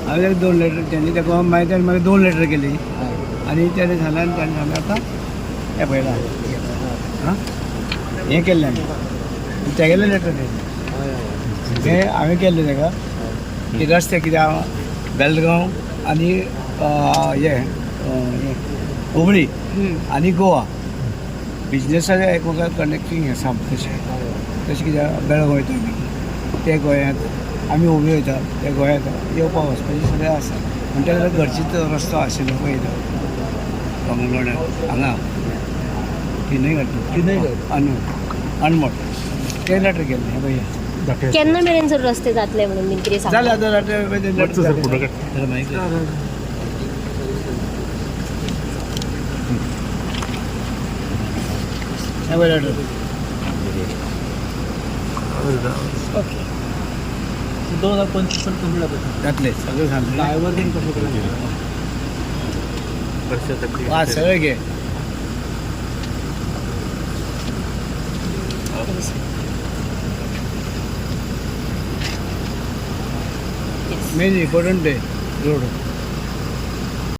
हांवें 2 लेटर त्यांनी तेका मागीर ताणें म्हाका 2 लेटर केली आनी तेणें सांगलें आनी ताणें सांगलें आतां हें पळयलां आं हें केल्लें आमी तेगेलें लेटर तें हांवें केल्लें तेका की रस्ते कित्याक बेलगांव आनी हें हुबळी आनी गोवा बिजनेसाक एकमेकांक कनेक्टींग हें सामकें तशें कित्याक बेळगांव वयता आमी ते गोंयांत आमी हुबळी वयता ते गोंयांत येवपाक वचपाचें सगळें आसा म्हणटा जाल्यार घरचीच रस्तो आशिल्लो पळयता हांगा तिनय घाट अनमोट ते लेटर केल्लें हें पळय केन्ना मेरेन सर रस्ते जातले म्हणून बीन कितें जालें सांगता आतां लेटर ओके 2025 कंप्लीट जाता घातले सगळें सांगलें ड्रायव्हर बीन कशें केलें वाच सगळें घे मेन इम्पॉर्टंट डे रोड